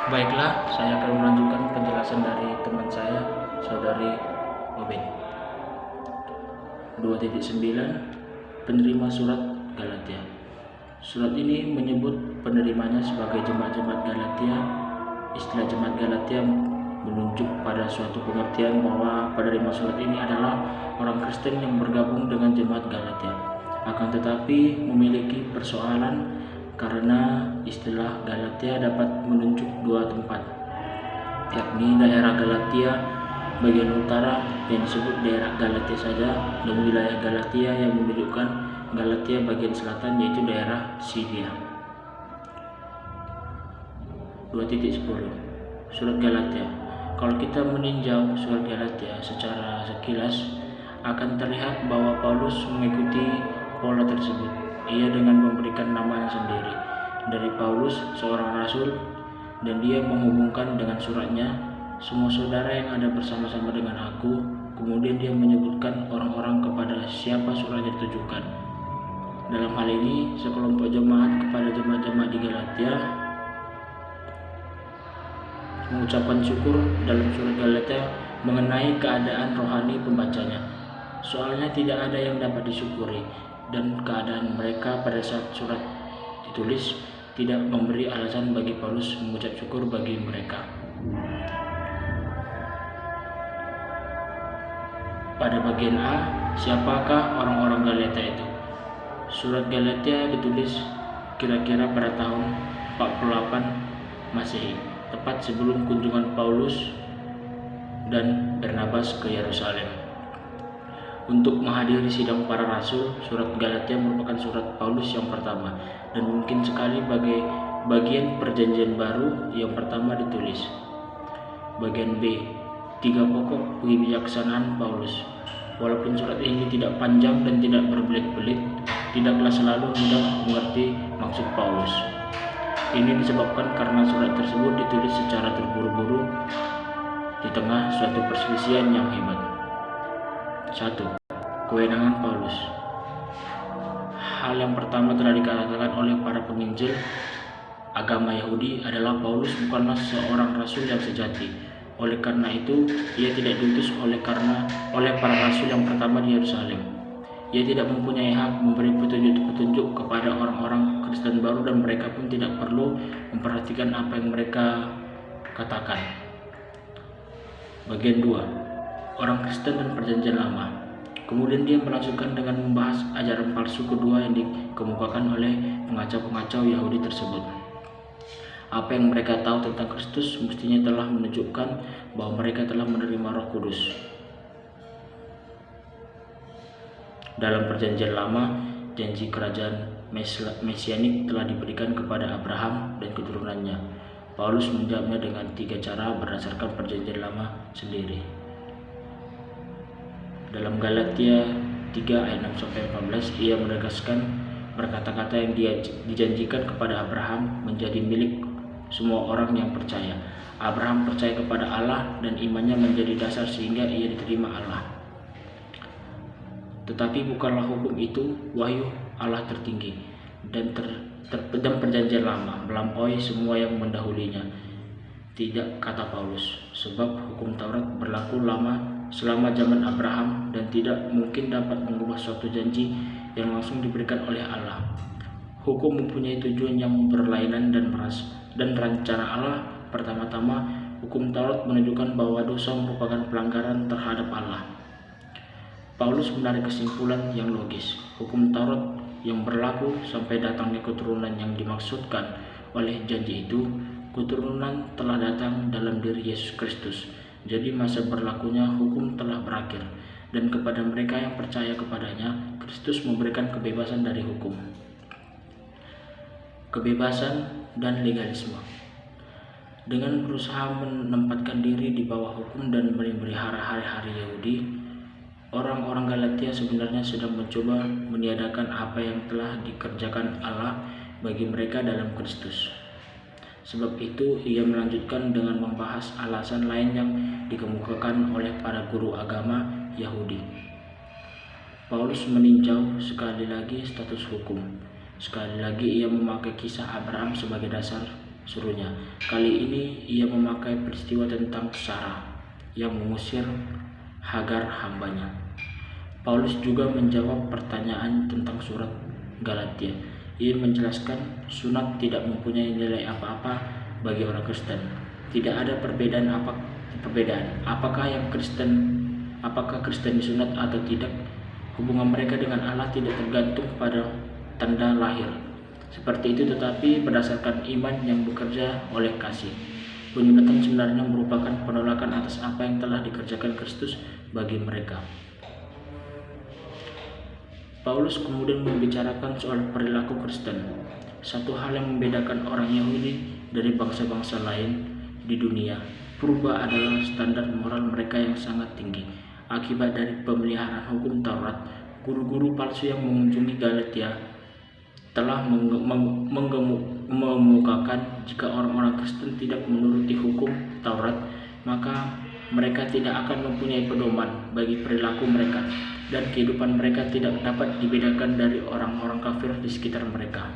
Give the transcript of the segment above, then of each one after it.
Baiklah, saya akan melanjutkan penjelasan dari teman saya, Saudari Obed. 2.9 Penerima Surat Galatia. Surat ini menyebut penerimanya sebagai jemaat-jemaat Galatia. Istilah jemaat Galatia menunjuk pada suatu pengertian bahwa penerima surat ini adalah orang Kristen yang bergabung dengan jemaat Galatia. Akan tetapi memiliki persoalan karena istilah Galatia dapat menunjuk dua tempat, yakni daerah Galatia bagian utara yang disebut daerah Galatia saja, dan wilayah Galatia yang menunjukkan Galatia bagian selatan, yaitu daerah Siria. 2.10 Surat Galatia. Kalau kita meninjau surat Galatia secara sekilas, akan terlihat bahwa Paulus mengikuti pola tersebut. Ia dengan memberikan namanya sendiri, dari Paulus, seorang rasul, dan dia menghubungkan dengan suratnya semua saudara yang ada bersama-sama dengan aku. Kemudian dia menyebutkan orang-orang kepada siapa suratnya ditujukan. Dalam hal ini, sekelompok jemaat kepada jemaat-jemaat di Galatia mengucapkan syukur dalam surat Galatia mengenai keadaan rohani pembacanya. Soalnya tidak ada yang dapat disyukuri, dan keadaan mereka pada saat surat ditulis tidak memberi alasan bagi Paulus mengucap syukur bagi mereka. Pada bagian A, siapakah orang-orang Galatia itu? Surat Galatia ditulis kira-kira pada tahun 48 Masehi, tepat sebelum kunjungan Paulus dan Barnabas ke Yerusalem untuk menghadiri sidang para rasul. Surat Galatia merupakan surat Paulus yang pertama dan mungkin sekali bagian perjanjian baru yang pertama ditulis. Bagian B, 3 pokok kebijaksanaan Paulus. Walaupun surat ini tidak panjang dan tidak berbelit-belit, tidaklah selalu mudah mengerti maksud Paulus. Ini disebabkan karena surat tersebut ditulis secara terburu-buru di tengah suatu perselisihan yang hebat. 1. Kewenangan Paulus. Hal yang pertama telah dikatakan oleh para penginjil agama Yahudi adalah Paulus bukanlah seorang rasul yang sejati. Oleh karena itu, ia tidak diutus oleh para rasul yang pertama di Yerusalem. Ia tidak mempunyai hak memberi petunjuk-petunjuk kepada orang-orang Kristen baru, dan mereka pun tidak perlu memperhatikan apa yang mereka katakan. Bagian 2. Orang Kristen dan Perjanjian Lama. Kemudian dia melanjutkan dengan membahas ajaran palsu kedua yang dikemukakan oleh pengacau-pengacau Yahudi tersebut. Apa yang mereka tahu tentang Kristus mestinya telah menunjukkan bahwa mereka telah menerima Roh Kudus. Dalam Perjanjian Lama, janji kerajaan mesianik telah diberikan kepada Abraham dan keturunannya. Paulus menjawabnya dengan 3 cara berdasarkan Perjanjian Lama sendiri. Dalam Galatia 3 ayat 6-14, ia menegaskan berkata-kata yang dijanjikan kepada Abraham menjadi milik semua orang yang percaya. Abraham percaya kepada Allah dan imannya menjadi dasar sehingga ia diterima Allah. Tetapi bukanlah hukum itu wahyu Allah tertinggi, dan Perjanjian Lama melampaui semua yang mendahulinya. Tidak, kata Paulus, sebab hukum Taurat berlaku selama zaman Abraham dan tidak mungkin dapat mengubah suatu janji yang langsung diberikan oleh Allah. Hukum mempunyai tujuan yang berlainan dan rencana Allah. Pertama-tama, hukum Taurat menunjukkan bahwa dosa merupakan pelanggaran terhadap Allah. Paulus menarik kesimpulan yang logis. Hukum Taurat yang berlaku sampai datangnya keturunan yang dimaksudkan oleh janji itu, keturunan telah datang dalam diri Yesus Kristus. Jadi masa berlakunya hukum telah berakhir, dan kepada mereka yang percaya kepadanya, Kristus memberikan kebebasan dari hukum. Kebebasan dan legalisme. Dengan berusaha menempatkan diri di bawah hukum dan memelihara hari-hari Yahudi, orang-orang Galatia sebenarnya sedang mencoba meniadakan apa yang telah dikerjakan Allah bagi mereka dalam Kristus. Sebab itu, ia melanjutkan dengan membahas alasan lain yang dikemukakan oleh para guru agama Yahudi. Paulus meninjau sekali lagi status hukum. Sekali lagi ia memakai kisah Abraham sebagai dasar serunya. Kali ini ia memakai peristiwa tentang Sarah yang mengusir Hagar hambanya. Paulus juga menjawab pertanyaan tentang surat Galatia. Ia menjelaskan sunat tidak mempunyai nilai apa-apa bagi orang Kristen. Tidak ada perbedaan. Apakah Kristen disunat atau tidak? Hubungan mereka dengan Allah tidak tergantung pada tanda lahir seperti itu, tetapi berdasarkan iman yang bekerja oleh kasih. Penyunatan sebenarnya merupakan penolakan atas apa yang telah dikerjakan Kristus bagi mereka. Paulus kemudian membicarakan soal perilaku Kristen. Satu hal yang membedakan orang Yahudi dari bangsa-bangsa lain di dunia purba adalah standar moral mereka yang sangat tinggi. Akibat dari pemeliharaan hukum Taurat, guru-guru palsu yang mengunjungi Galatia telah mengemukakan jika orang-orang Kristen tidak menuruti hukum Taurat, maka mereka tidak akan mempunyai pedoman bagi perilaku mereka, dan kehidupan mereka tidak dapat dibedakan dari orang-orang kafir di sekitar mereka.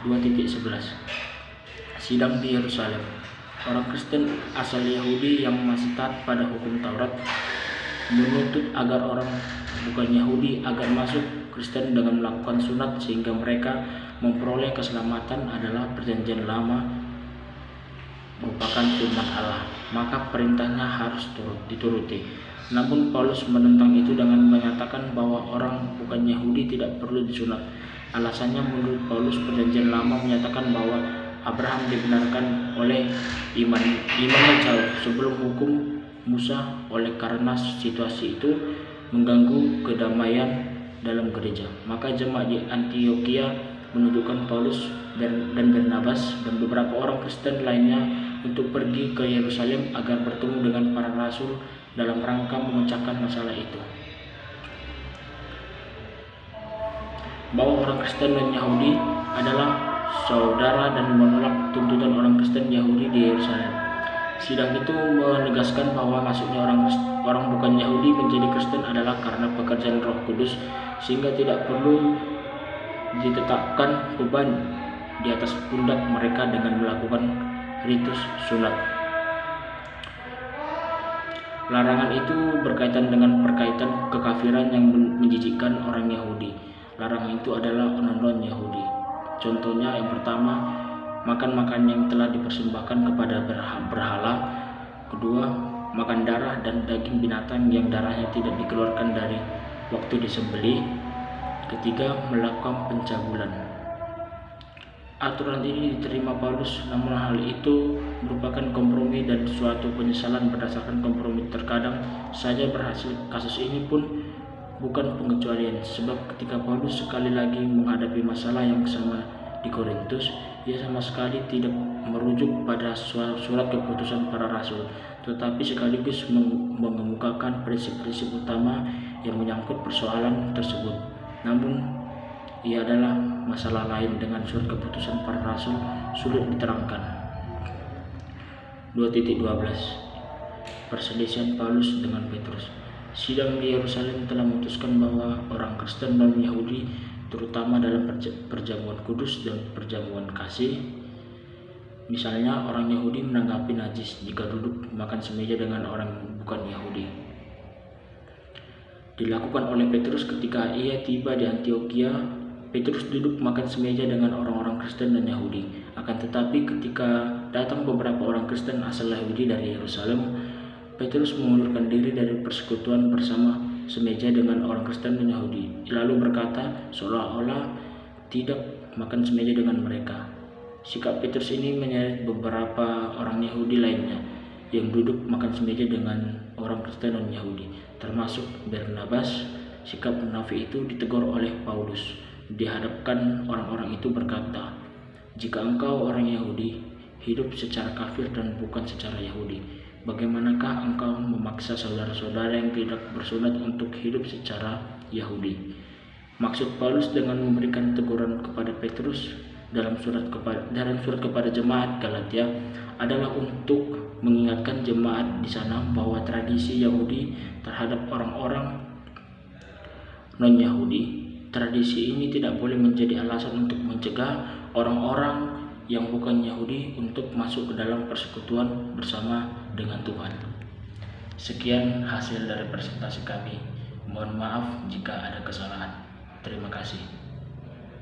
2.11 Sidang di Yerusalem. Orang Kristen asal Yahudi yang masih taat pada hukum Taurat menuntut agar orang bukan Yahudi agar masuk Kristen dengan melakukan sunat sehingga mereka memperoleh keselamatan adalah perjanjian lama merupakan firman Allah, maka perintahnya harus dituruti. Namun Paulus menentang itu dengan menyatakan bahwa orang bukan Yahudi tidak perlu disunat. Alasannya, menurut Paulus, perjanjian lama menyatakan bahwa Abraham dibenarkan oleh imannya jauh sebelum hukum Musa. Oleh karena situasi itu mengganggu kedamaian dalam gereja, maka jemaat di Antioquia menunjukkan Paulus dan Barnabas dan beberapa orang Kristen lainnya untuk pergi ke Yerusalem agar bertemu dengan para rasul dalam rangka memecahkan masalah itu. Bahwa orang Kristen dan Yahudi adalah saudara dan menolak tuntutan orang Kristen Yahudi di Yerusalem. Sidang itu menegaskan bahwa masuknya orang bukan Yahudi menjadi Kristen adalah karena pekerjaan Roh Kudus, sehingga tidak perlu ditetapkan beban di atas pundak mereka dengan melakukan ritus sunat. Larangan itu berkaitan dengan perkaitan kekafiran yang menjijikkan orang Yahudi. Larangan itu adalah non-Yahudi. Contohnya, yang pertama, makan yang telah dipersembahkan kepada berhala. Kedua, makan darah dan daging binatang yang darahnya tidak dikeluarkan dari waktu disembelih. Ketiga, melakukan pencabulan. Aturan ini diterima Paulus, namun hal itu merupakan kompromi dan suatu penyesalan berdasarkan kompromi. Terkadang saja berhasil. Kasus ini pun bukan pengecualian, sebab ketika Paulus sekali lagi menghadapi masalah yang sama di Korintus, ia sama sekali tidak merujuk pada surat keputusan para rasul, tetapi sekaligus mengemukakan prinsip-prinsip utama yang menyangkut persoalan tersebut. Namun, ia adalah masalah lain dengan surat keputusan para rasul sulit diterangkan. 2.12 Perselisihan Paulus dengan Petrus. Sidang di Yerusalem telah memutuskan bahwa orang Kristen dan Yahudi, terutama dalam perjamuan kudus dan perjamuan kasih, misalnya orang Yahudi menanggapi najis jika duduk makan semeja dengan orang bukan Yahudi, dilakukan oleh Petrus ketika ia tiba di Antioquia. Petrus duduk makan semeja dengan orang-orang Kristen dan Yahudi. Akan tetapi ketika datang beberapa orang Kristen asal Yahudi dari Yerusalem, Petrus mengundurkan diri dari persekutuan bersama semeja dengan orang Kristen dan Yahudi, lalu berkata seolah-olah tidak makan semeja dengan mereka. Sikap Petrus ini menyeret beberapa orang Yahudi lainnya yang duduk makan semeja dengan orang Kristen dan Yahudi, termasuk Barnabas. Sikap munafik itu ditegur oleh Paulus di hadapan orang-orang itu, berkata, "Jika engkau orang Yahudi, hidup secara kafir dan bukan secara Yahudi, bagaimanakah engkau memaksa saudara-saudara yang tidak bersunat untuk hidup secara Yahudi?" Maksud Paulus dengan memberikan teguran kepada Petrus dalam surat kepada jemaat Galatia adalah untuk mengingatkan jemaat di sana bahwa tradisi Yahudi terhadap orang-orang non-Yahudi, tradisi ini tidak boleh menjadi alasan untuk mencegah orang-orang yang bukan Yahudi untuk masuk ke dalam persekutuan bersama dengan Tuhan. Sekian hasil dari presentasi kami. Mohon maaf jika ada kesalahan. Terima kasih.